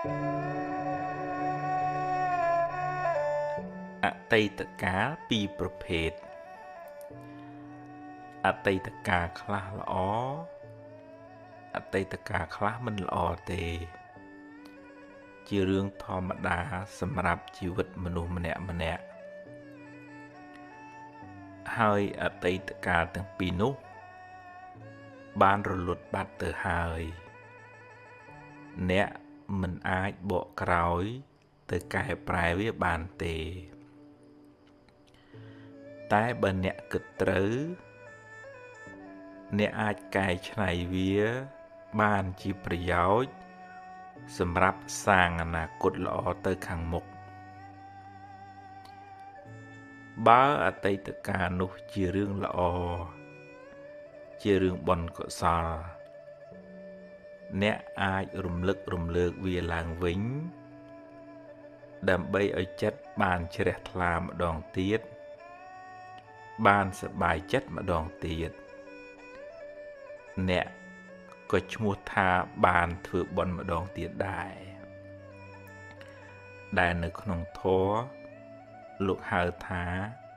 អតីតកាលពីរប្រភេទអតីតកាលខ្លះល្អអតីតកាលខ្លះមិនល្អទេជារឿងធម្មតាសម្រាប់ជីវិតមនុស្សម្នាក់ហើយអតីតកាលទាំងពីរនោះបានរលត់បាត់ទៅហើយអ្នកមិនអាចបកក្រោយទៅកែប្រែវាបានទេតែបើអ្នកគិតត្រូវអ្នកអាចកែច្នៃវាបានជាប្រយោជន៍សម្រាប់សាងអនាគតល្អទៅខាងមុខបើអតីតកាលនោះជារឿងល្អជារឿងបុណ្យកុសលអ្នកអាចរំលឹករំលើកវាឡើងវិញដើម្បីឲ្យចិត្តបានជ្រះថ្លាម្ដងទៀតបានសប្បាយចិត្តម្ដងទៀតអ្នកក៏ឈ្មោះថាបានធ្វើបុណ្យម្ដងទៀតដែរដែលនៅក្នុងធម៌លោកហៅថា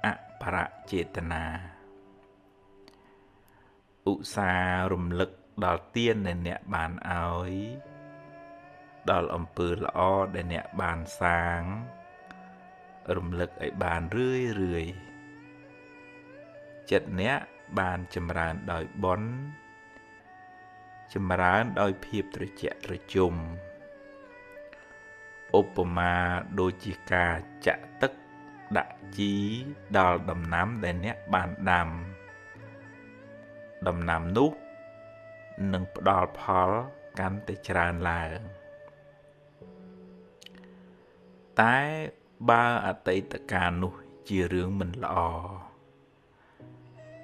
អបរចេតនាឧស្សាហ៍រំលឹកដល់ទានដែលអ្នកបានឲ្យដល់អំពើល្អដែលអ្នកបានសាងរំលឹកឲ្យបានរឿយចិត្តអ្នកបានចម្រើនដោយបុណ្យចម្រើនដោយភាពត្រជាក់ត្រជុំឧបមាដូចជាការចាក់ទឹកដាក់ជីដល់ដំណាំដែលអ្នកបានដាំដំណាំនោះនឹងផ្ដល់ផលកាន់តែច្រើនឡើងតែបើអតីតកាលនោះជារឿងមិនល្អ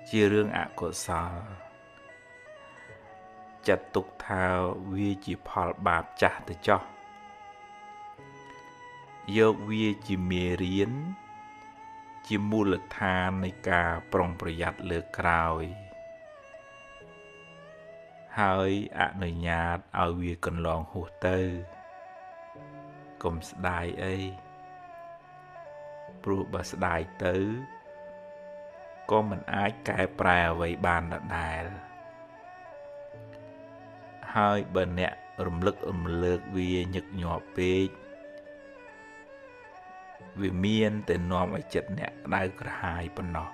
ជារឿងអកុសលចាត់ទុកថាវាជាផលបាបចាស់ទៅចោះយកវាជាមេរៀនជាមូលដ្ឋាននៃការប្រុងប្រយ័ត្នលើក្រោយហើយអនុញ្ញាតឲ្យវាកន្លងហួសទៅកុំស្ដាយអីព្រោះបើស្ដាយទៅក៏មិនអាចកែប្រែអ្វីបានដដែលហើយបើអ្នករំលឹករំលើកវាញឹកញាប់ពេកវាមានតែនាំឲ្យចិត្តអ្នកក្តៅក្រហាយប៉ុណ្ណោះ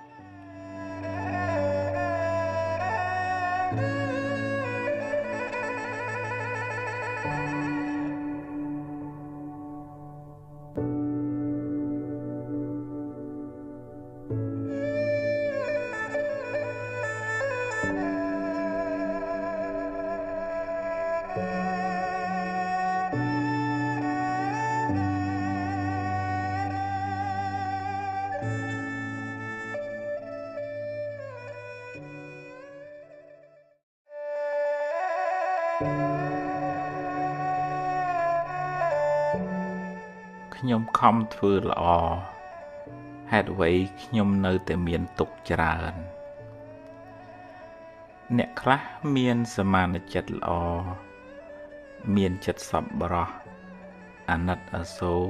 ខ្ញុំខំធ្វើល្អហេតុអ្វីខ្ញុំនៅតែមានទុក្ខច្រើនអ្នកខ្លះមានសមានចិត្តល្អមានចិត្តសប្បុរសអាណិតអាសូរ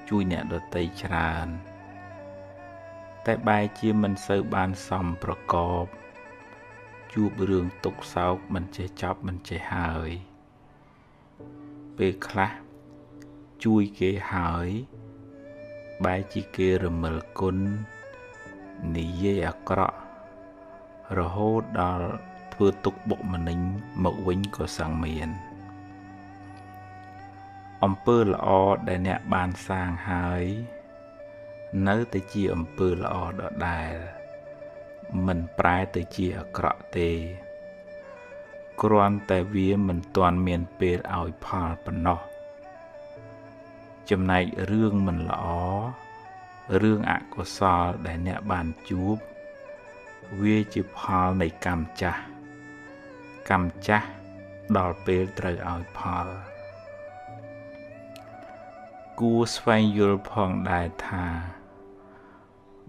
ជួយអ្នកដទៃច្រើនតែបែរជាមិនសូវបានសមប្រកបជួបរឿងទុក្ខសោកមិនចេះចប់មិនចេះហើយពេលខ្លះជួយគេហើយបែរជាគេរមិលគុណនិយាយអាក្រក់រហូតដល់ធ្វើទុក្ខបុកម្នេញមកវិញក៏សឹងមានអំពើល្អដែលអ្នកបានសាងហើយនៅតែជាអំពើល្អដដែលមិនប្រែទៅជាអាក្រក់ទេគ្រាន់តែវាមិនទាន់មានពេលឲ្យផលប៉ុណ្ណោះចំណែករឿងមិនល្អរឿងអកុសលដែលអ្នកបានជួបវាជាផលនៃកម្មចាស់ដល់ពេលត្រូវឲ្យផលគួរស្វែងយល់ផងដែរថា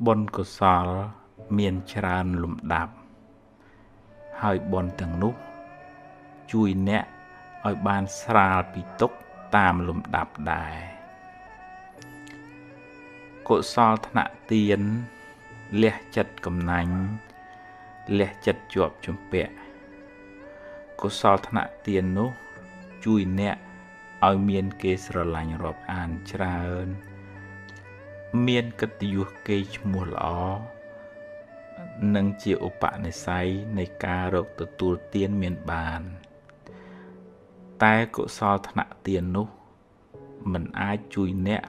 បុណ្យកុសលមានច្រើនលំដាប់ហើយបុណ្យទាំងនោះជួយអ្នកឲ្យបានស្រាលពីទុក្ខ តាមលំដាប់ដែរកុសលថ្នាក់ទានលះចិត្តកំណាញ់លះចិត្តជាប់ជំពាក់កុសលថ្នាក់ទាននោះជួយអ្នកឲ្យមានគេស្រឡាញ់រាប់អានច្រើនមានកិត្តិយសកេរ្តិ៍ឈ្មោះល្អនិងជាឧបនិស្ស័យនៃការរកទទួលទានមានបានតែកុសលថ្នាក់ទាននោះមិនអាចជួយអ្នក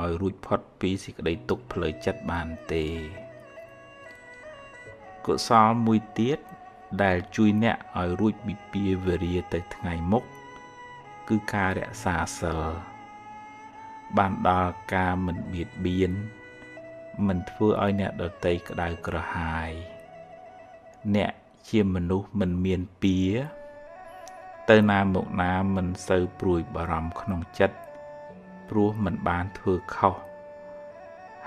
ឲ្យរួចផុតពីសេចក្តីទុក្ខផ្លូវចិត្តបានទេកុសលមួយទៀតដែលជួយអ្នកឲ្យរួចពីពាវេរាទៅថ្ងៃមុខគឺការរក្សាសិលបានដល់ការមិនបៀតបៀនមិនធ្វើឲ្យអ្នកដទៃក្តៅក្រហាយអ្នកជាមនុស្សមិនមានពៀទៅណាមកណាមិនសូវព្រួយបារម្ភក្នុងចិត្តព្រោះមិនបានធ្វើខុស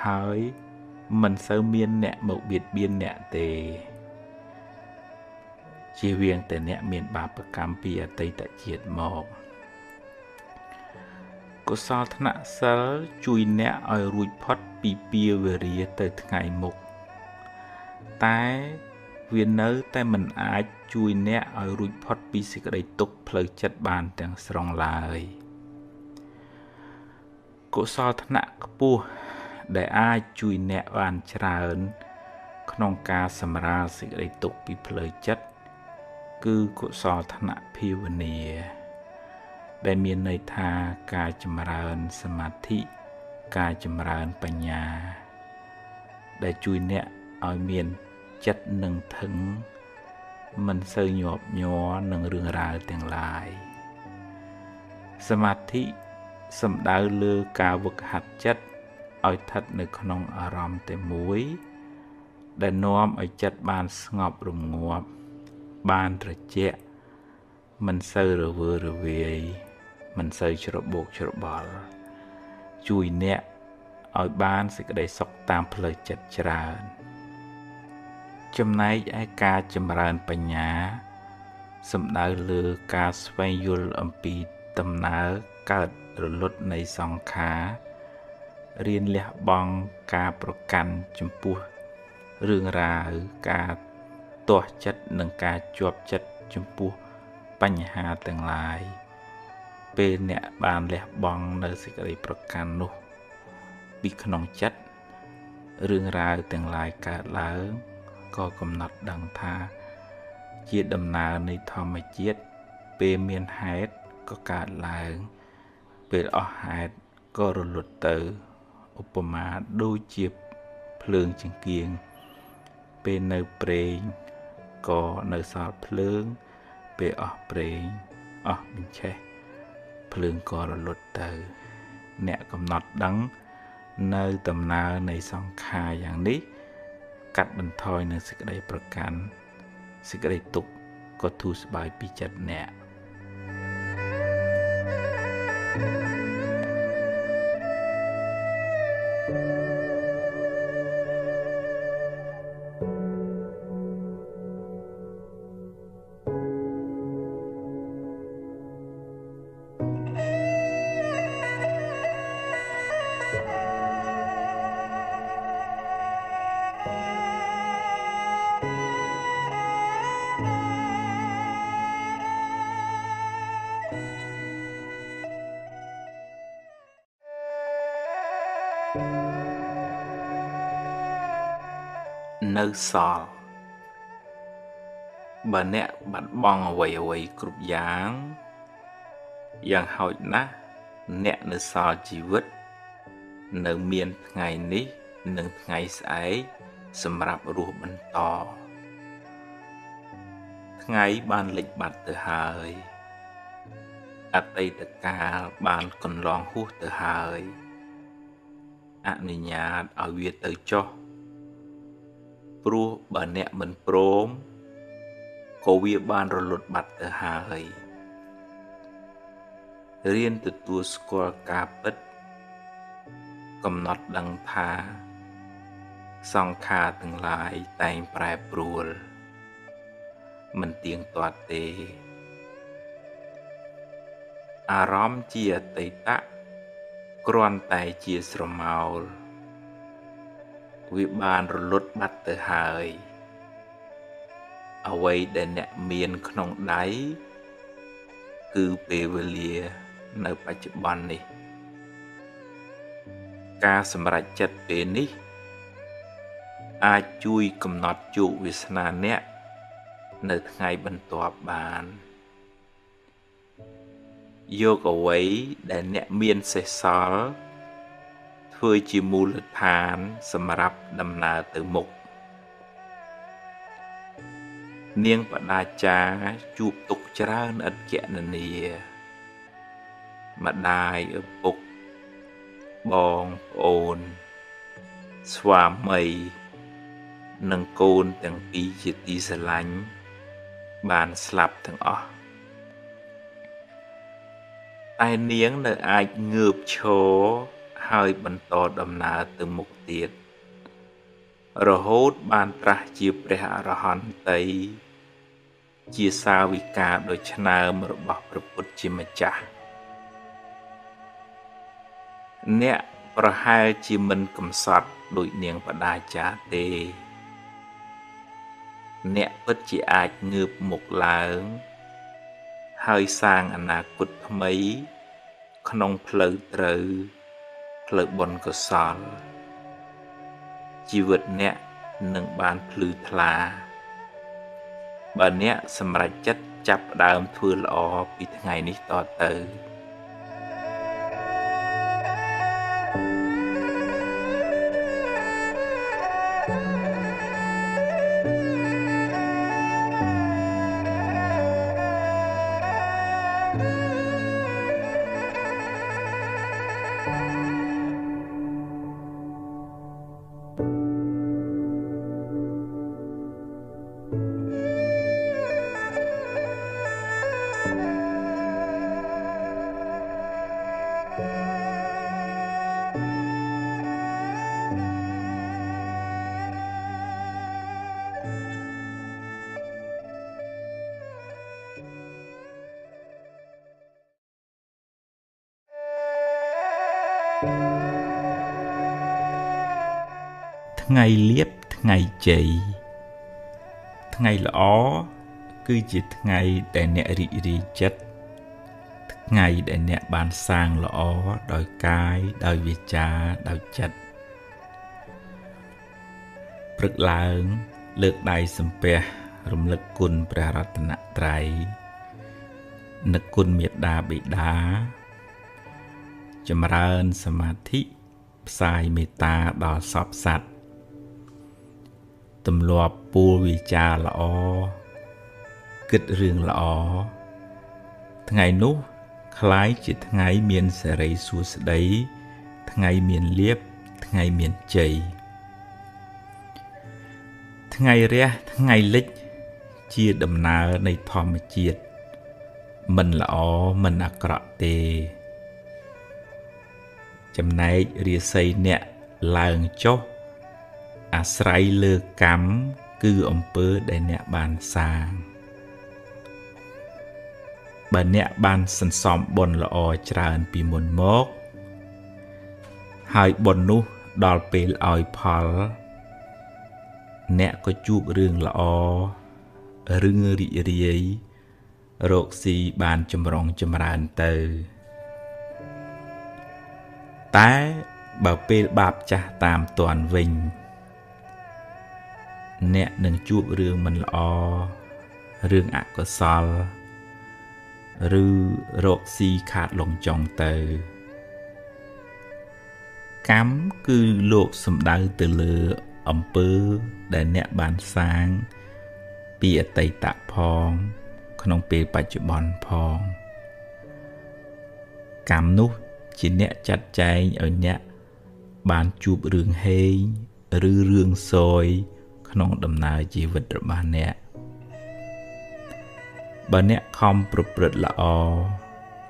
ហើយមិនសូវមានអ្នកមកបៀតបៀនអ្នកទេជៀសវាងតែអ្នកមានបាបកម្មពីអតីតជាតិមកកុសលថ្នាក់សិលជួយអ្នកឲ្យរួចផុតពីពាវេរាទៅថ្ងៃមុខតែវានៅតែមិនអាចជួយអ្នកឲ្យរួចផុតពីសេចក្តីទុក្ខផ្លូវចិត្តបានទាំងស្រុងឡើយកុសលថ្នាក់ខ្ពស់ដែលអាចជួយអ្នកបានច្រើនក្នុងការសម្រាលសេចក្តីទុក្ខពីផ្លូវចិត្តគឺកុសលថ្នាក់ភាវនាដែលមានន័យថាការចម្រើនសមាធិការចម្រើនបញ្ញាដែលជួយអ្នកឲ្យមានចិត្តនឹងធឹងមិនសូវញាប់ញ័រនឹងរឿងរ៉ាវទាំងឡាយសមាធិសំដៅលើការវឹកហាត់ចិត្តឲ្យស្ថិតនៅក្នុងអារម្មណ៍តែមួយដែលនាំឲ្យចិត្តបានស្ងប់រងាប់បានត្រជាក់មិនសូវរវើរវាយមិនសូវច្របូកច្របល់ជួយអ្នកឲ្យបានសេចក្តីសុខតាមផ្លូវចិត្តច្រើនចំណែកឯការចម្រើនបញ្ញាសំដៅលើការស្វែងយល់អំពីដំណើរកើតរលត់នៃសង្ខាររៀនលះបង់ការប្រកាន់ចំពោះរឿងរ៉ាវការទាស់ចិត្តនិងការជាប់ចិត្តចំពោះបញ្ហាទាំងឡាយពេលអ្នកបានលះបង់នៅសេចក្តីប្រកាន់នោះពីក្នុងចិត្តរឿងរ៉ាវទាំងឡាយកើតឡើងក៏កំណត់ដឹងថាជាដំណើរនៃធម្មជាតិពេលមានហេតុក៏កើតឡើងពេលអស់ហេតុក៏រលត់ទៅឧបមាដូចជាភ្លើងចង្កៀងពេលនៅប្រេងក៏នៅសល់ភ្លើងពេលអស់ប្រេងអស់បញ្ឆេះភ្លើងក៏រលត់ទៅអ្នកកំណត់ដឹងនៅដំណើរនៃសង្ខារយ៉ាងនេះកាត់បន្ថយនៅសេចក្តីប្រកាន់សេចក្តីទុក្ខក៏ធូរស្បើយពីចិត្តអ្នក នៅសល់បើអ្នកបាត់បង់អ្វីគ្រប់យ៉ាងហោចណាស់អ្នកនៅសល់ជីវិតនៅមានថ្ងៃនេះនិងថ្ងៃស្អែកសម្រាប់រស់បន្តថ្ងៃបានលិចបាត់ទៅហើយអតីតកាលបានកន្លងហួសទៅហើយអនុញ្ញាតឲ្យវាទៅចុះព្រោះបើអ្នកមិនព្រមក៏វាបានរលត់បាត់ទៅហើយរៀនទទួលស្គាល់ការពិតកំណត់ដឹងថាសង្ខារទាំងឡាយតែងប្រែប្រួលមិនទៀងទាត់ទេ អារម្មណ៍ជាអតីតគ្រាន់តែជាស្រមោលវាបានរលត់បាត់ទៅហើយអ្វីដែលអ្នកមានក្នុងដៃគឺពេលវេលានៅបច្ចុប្បន្ននេះការសម្រេចចិត្តពេលនេះអាចជួយកំណត់ជោគវាសនាអ្នកនៅថ្ងៃបន្ទាប់បានយកអ្វីដែលអ្នកមានសេសសល់ធ្វើជាមូលដ្ឋានសម្រាប់ដំណើរទៅមុខនាងបដាចាជួបទុកច្រើនឥតគណនាម្ដាយឪពុកបងប្អូនស្វាមីនិងកូនទាំងពីរជាទីស្រឡាញ់បានស្លាប់ទាំងអស់តែនាងនៅអាចងើបឈរហើយបន្តដំណើរទៅមុខទៀតរហូតបានត្រាស់ជាព្រះអរហន្តីជាសាវិកាដ៏ឆ្នើមរបស់ព្រះពុទ្ធជាម្ចាស់អ្នកប្រហែលជាមិនកំសត់ដូចនាងបដាចាទេអ្នកពិតជាអាចងើបមុខឡើងហើយសាងអនាគតថ្មីក្នុងផ្លូវត្រូវផ្លូវបុណ្យកុសលជីវិតអ្នកនឹងបានភ្លឺថ្លាបើអ្នកសម្រេចចិត្តចាប់ផ្ដើមធ្វើល្អពីថ្ងៃនេះតទៅថ្ងៃលៀបថ្ងៃជ័យថ្ងៃល្អគឺជាថ្ងៃដែលអ្នករីករាយចិត្តថ្ងៃដែលអ្នកបានសាងល្អដោយកាយដោយវាចាដោយចិត្តព្រឹកឡើងលើកដៃសំពះរំលឹកគុណព្រះរតនត្រ័យនឹកគុណមេត្តាបិតាចម្រើនសមាធិផ្សាយមេត្តាដល់សពសត្វទម្លាប់ពោលវាចាល្អគិតរឿងល្អថ្ងៃនោះคล้ายជាថ្ងៃមានសេរីសួស្តីថ្ងៃមានលាភថ្ងៃមានជ័យថ្ងៃរះថ្ងៃលិចជាដំណើរនៃធម្មជាតិមិនល្អមិនអាក្រក់ទេចំណែករាសីអ្នកឡើងចុះអាស្រ័យលើកម្មគឺអំពើដែលអ្នកបានសាងបើអ្នកបានសន្សំបុណ្យល្អច្រើនពីមុនមកហើយបុណ្យនោះដល់ពេលឲ្យផលអ្នកក៏ជួបរឿងល្អរឿងរីករាយរកស៊ីបានចម្រុងចម្រើនទៅតែបើពេលបាបចាស់តាមទាន់វិញអ្នកនឹងជួបរឿងមិនល្អរឿងអកុសលឬរកស៊ីខាតលងចុងទៅកម្មគឺលោកសំដៅទៅលើអំពើដែលអ្នកបានសាងពីអតីតផងក្នុងពេលបច្ចុប្បន្នផងកម្មនោះជាអ្នកចាត់ចែងឲ្យអ្នកបានជួបរឿងហេងឬរឿងសោយក្នុងដំណើរជីវិតរបស់អ្នកបើអ្នកខំប្រព្រឹត្តល្អ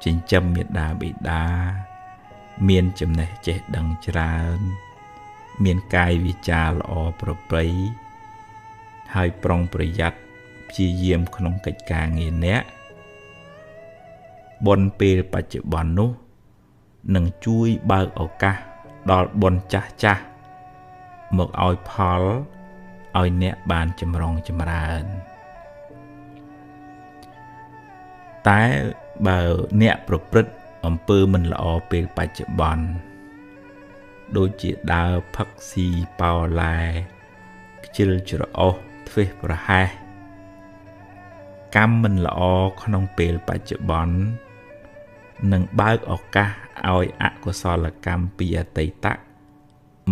ចិញ្ចឹមមាតាបិតាមានចំណេះចេះដឹងច្រើនមានកាយវាចាល្អប្រពៃហើយប្រុងប្រយ័ត្នព្យាយាមក្នុងកិច្ចការងារអ្នក បុណ្យពេលបច្ចុប្បន្ននោះនឹងជួយបើកឱកាសដល់បុណ្យចាស់ចាស់មកឲ្យផលឲ្យអ្នកបានចម្រុងចម្រើនតែបើអ្នកប្រព្រឹត្តអំពើមិនល្អពេលបច្ចុប្បន្នដូចជាដើរផឹកស៊ីប៉ោឡែខ្ជិលច្រអូសធ្វេសប្រហែសកម្មមិនល្អក្នុងពេលបច្ចុប្បន្ននឹងបើកឱកាសឲ្យអកុសលកម្មពីអតីត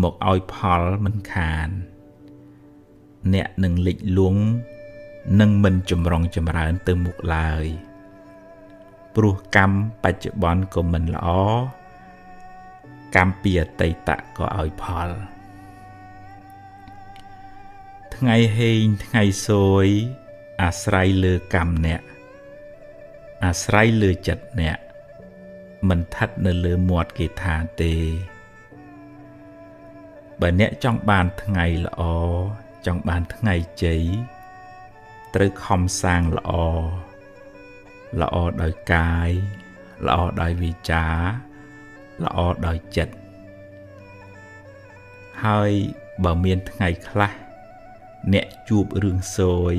មកឲ្យផលមិនខានអ្នកនឹងលិចលង់នឹងមិនចម្រុងចម្រើនទៅមុខឡើយព្រោះកម្មបច្ចុប្បន្នក៏មិនល្អកម្មពីអតីតក៏ឲ្យផលថ្ងៃហេងថ្ងៃសួយអាស្រ័យលើកម្មអ្នកអាស្រ័យលើចិត្តអ្នកមិនស្ថិតនៅលើមាត់គេថាទេបើអ្នកចង់បានថ្ងៃល្អចង់បានថ្ងៃជ័យត្រូវខំសាងល្អល្អដោយកាយល្អដោយវាចាល្អដោយចិត្តហើយបើមានថ្ងៃខ្លះអ្នកជួបរឿងសោយ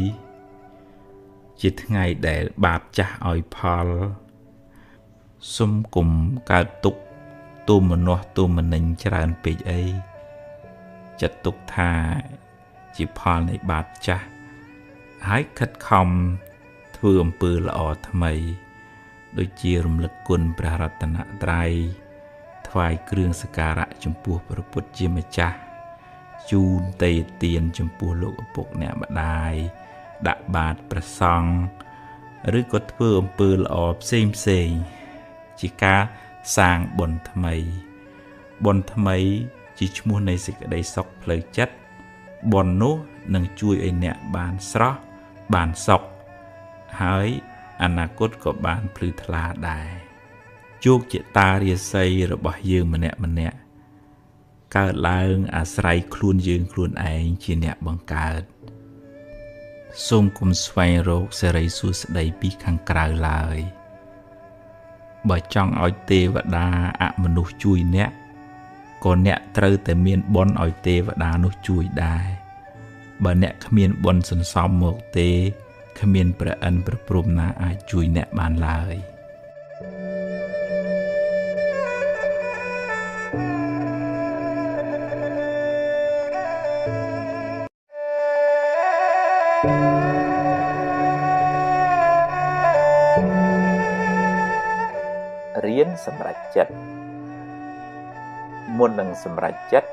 ជាថ្ងៃដែលបាបចាស់ឲ្យផលសុំគុំកើតទុក្ខទូមនោះទូមនិញច្រើនពេកអីចាត់ទុកថាជាផលនៃបាបចាស់ហើយខិតខំធ្វើអំពើល្អថ្មីដូចជារំលឹកគុណព្រះរតនត្រ័យថ្វាយគ្រឿងសក្ការៈចំពោះព្រះពុទ្ធជាម្ចាស់ជូនទេយ្យទានចំពោះលោកឪពុកអ្នកម្ដាយដាក់បាតព្រះសង្ឃឬក៏ធ្វើអំពើល្អផ្សេងជាការសាងបុណ្យថ្មីបុណ្យថ្មីជាឈ្មោះនៃសេចក្តីសុខផ្លូវចិត្តបុណ្យនោះនឹងជួយឲ្យអ្នកបានស្រស់បានសុខហើយអនាគតក៏បានភ្លឺថ្លាដែរជោគជតារាសីរបស់យើងម្នាក់កើតឡើងអាស្រ័យខ្លួនយើងខ្លួនឯងជាអ្នកបង្កើតសូមគុំស្វែងរកសេរីសួស្តីពីខាងក្រៅឡើយបើចង់ឲ្យទេវតាអមនុស្សជួយអ្នកក៏អ្នកត្រូវតែមានបុណ្យឲ្យទេវតានោះជួយដែរបើអ្នកគ្មានបុណ្យសន្សំមកទេគ្មានព្រះអិនព្រះព្រហ្មណាអាចជួយអ្នកបានឡើយរៀនសម្រេចចិត្តមុននឹងសម្រេចចិត្ត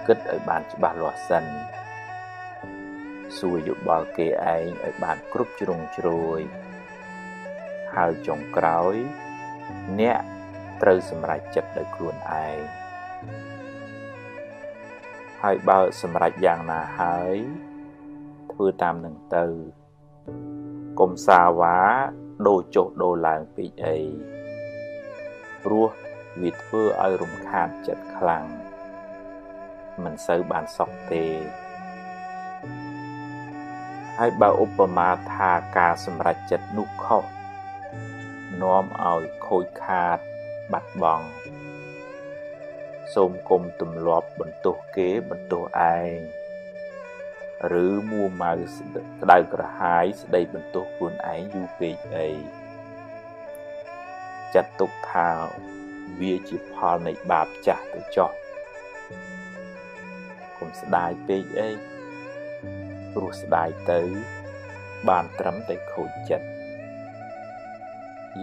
គិតឲ្យបានច្បាស់លាស់សិនសួរយោបល់គេឯងឲ្យបានគ្រប់ជ្រុងជ្រោយហើយចុងក្រោយអ្នកត្រូវសម្រេចចិត្តដោយខ្លួនឯងហើយបើសម្រេចយ៉ាងណាហើយធ្វើតាមនឹងទៅកុំសាវ៉ាដូរចុះដូរឡើងពេកអីព្រោះវាធ្វើឲ្យរំខានចិត្តខ្លាំងមិនសូវបានសុខទេហើយបើឧបមាថាការសម្រេចចិត្តនោះខុសនាំឲ្យខូចខាតបាត់បង់សូមគុំទម្លាប់បន្ទោសគេបន្ទោសឯងឬមួម៉ៅក្តៅក្រហាយស្ដីបន្ទោសខ្លួនឯងយូរពេកអីចាត់ទុកថាវាជាផលនៃបាបចាស់ទៅចុះកុំស្ដាយពេកអីព្រោះស្ដាយទៅបានត្រឹមតែខូចចិត្ត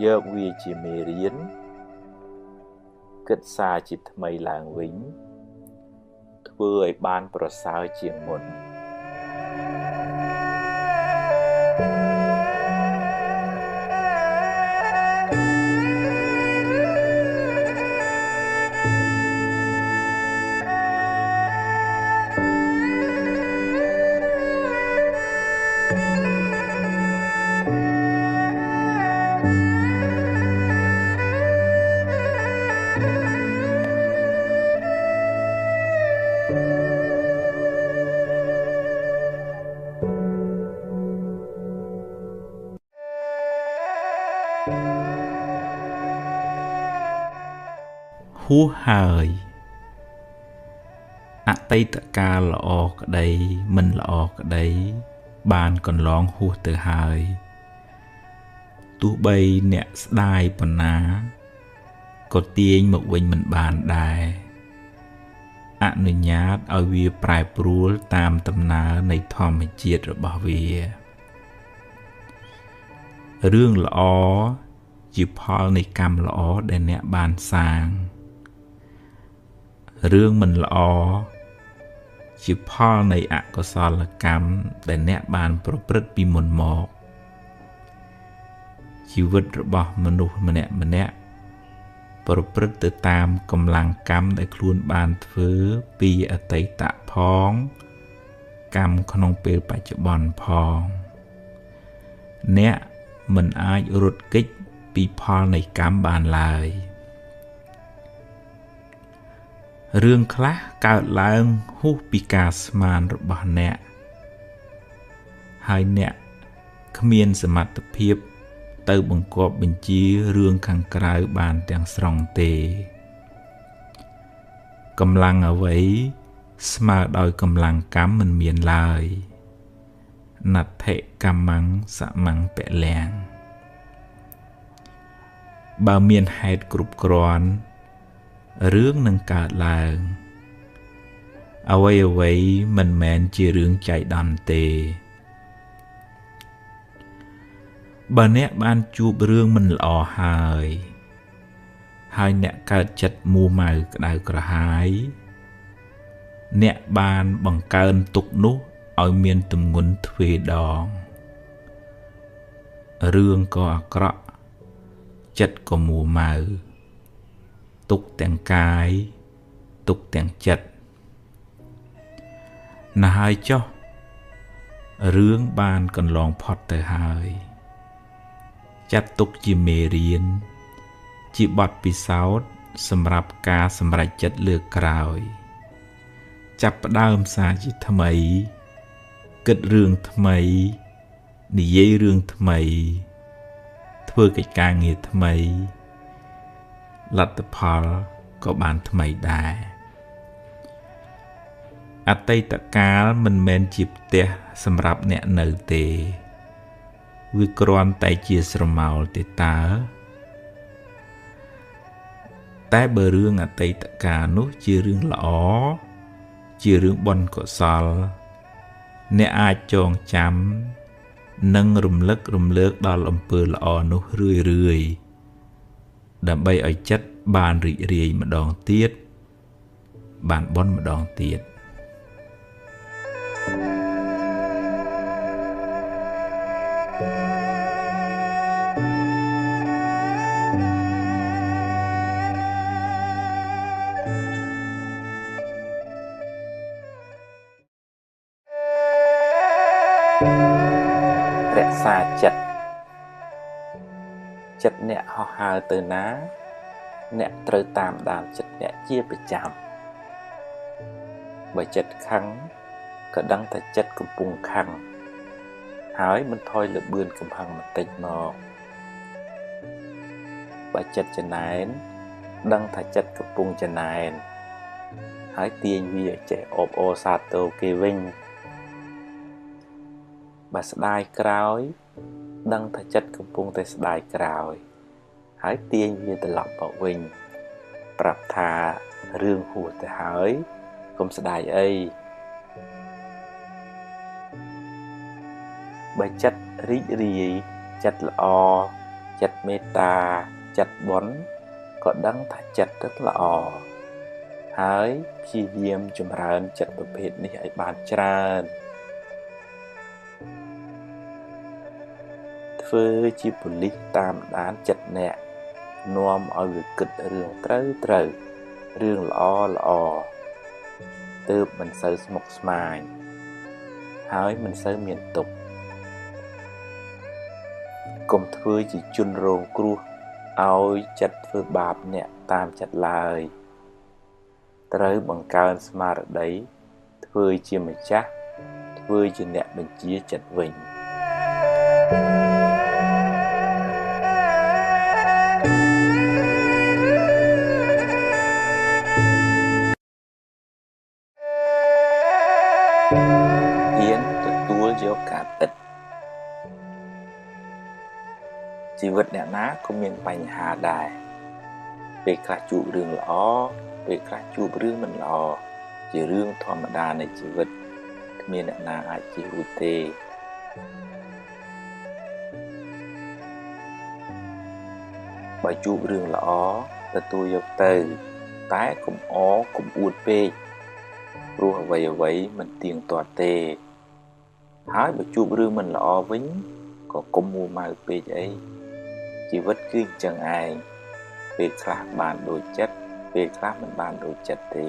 យកវាជាមេរៀនគិតសារជាថ្មីឡើងវិញធ្វើឲ្យបានប្រសើរជាងមុន សហើយអតីតកាលល្អក្តីមិនល្អក្តីបានកន្លងហួសទៅហើយទោះបីអ្នកស្ដាយប៉ុណ្ណាក៏ទាញមកវិញមិនបានដែរអនុញ្ញាតឲ្យវាប្រែប្រួលតាមដំណើរនៃធម្មជាតិរបស់វារឿងល្អជាផលនៃកម្មល្អដែលអ្នកបានសាងរឿងមិនល្អជាផលនៃអកុសលកម្មដែលអ្នកបានប្រព្រឹត្តពីមុនមកជីវិតរបស់មនុស្សម្នាក់ប្រព្រឹត្តទៅតាមកម្លាំងកម្មដែលខ្លួនបានធ្វើពីអតីតផងកម្មក្នុងពេលបច្ចុប្បន្នផងអ្នកមិនអាចរត់គេចពីផលនៃកម្មបានឡើយរឿងខ្លះកើតឡើងហួសពីការស្មានរបស់អ្នកហើយអ្នកគ្មានសមត្ថភាពទៅបង្គាប់បញ្ជារឿងខាងក្រៅបានទាំងស្រុងទេកម្លាំងអ្វីស្មើដោយកម្លាំងកម្មមិនមានឡើយណដ្ឋិកម្មੰសមੰពលំបើមានហេតុគ្រប់គ្រាន់រឿងនឹងកើតឡើងអ្វីមិនមែនជារឿងចៃដន្យទេបើអ្នកបានជួបរឿងមិនល្អហើយអ្នកកើតចិត្តមួម៉ៅក្តៅក្រហាយអ្នកបានបង្កើនទុក្ខនោះឲ្យមានទម្ងន់ទ្វេដងរឿងក៏អាក្រក់ចិត្តក៏មួម៉ៅទុក្ខទាំងកាយទុក្ខទាំងចិត្តណាស់ហើយចុះរឿងបានកន្លងផុតទៅហើយចាត់ទុកជាមេរៀនជាបទពិសោធន៍សម្រាប់ការសម្រេចចិត្តលើកក្រោយចាប់ផ្ដើមសារជាថ្មីគិតរឿងថ្មីនិយាយរឿងថ្មីធ្វើកិច្ចការងារថ្មីលទ្ធផលក៏បានថ្មីដែរអតីតកាលមិនមែនជាផ្ទះសម្រាប់អ្នកនៅទេវាគ្រាន់តែជាស្រមោលទេតើតែបើរឿងអតីតកាលនោះជារឿងល្អជារឿងបុណ្យកុសលអ្នកអាចចងចាំនិងរំលឹករំលើកដល់អំពើល្អនោះរឿយដើម្បីឲ្យចិត្តបានរីករាយម្ដងទៀតបានបុណ្យម្ដងទៀតរក្សាចិត្តអ្នកហោះហើរទៅណាអ្នកត្រូវតាមដានចិត្តអ្នកជាប្រចាំបើចិត្តខឹងក៏ដឹងថាចិត្តកំពុងខឹងហើយមិនថយលបឿនកំហឹងបន្តិចមកបើចិត្តចំណែនដឹងថាចិត្តកំពុងចំណែនហើយទាញវាចេះអបអរសាទរគេវិញបើស្ដាយក្រោយដឹងថាចិត្តកំពុងតែស្ដាយក្រោយហើយទាញវាត្រឡប់មកវិញប្រាប់ថារឿងហួសទៅហើយកុំស្ដាយអីបើចិត្តរីករាយចិត្តល្អចិត្តមេត្តាចិត្តបុណ្យក៏ដឹងថាចិត្តrấtល្អហើយព្យាយាមចម្រើនចិត្តប្រភេទនេះឲ្យបានច្រើនធ្វើជាប៉ូលីសតាមដានចិត្តអ្នកនាំឲ្យវាគិតរឿងត្រូវរឿងល្អទើបមិនសូវស្មុគស្មាញហើយមិនសូវមានទុក្ខកុំធ្វើជាជនរងគ្រោះឲ្យចិត្តធ្វើបាបអ្នកតាមចិត្តឡើយត្រូវបង្កើនស្មារតីធ្វើជាម្ចាស់ធ្វើជាអ្នកបញ្ជាចិត្តវិញ ជីវិតអ្នកណាក៏មានបញ្ហាដែរពេលខ្លះជួបរឿងល្អពេលខ្លះជួបរឿងមិនល្អជារឿងធម្មតានៃជីវិតគ្មានអ្នកណាអាចជៀសរួចទេបើជួបរឿងល្អទទួលយកទៅតែកុំអរកុំអួតពេកព្រោះអ្វីមិនទៀងទាត់ទេហើយបើជួបរឿងមិនល្អវិញក៏កុំមួម៉ៅពេកអីជីវិតគឺអញ្ចឹងឯងពេលខ្លះបានដូចចិត្តពេលខ្លះមិនបានដូចចិត្តទេ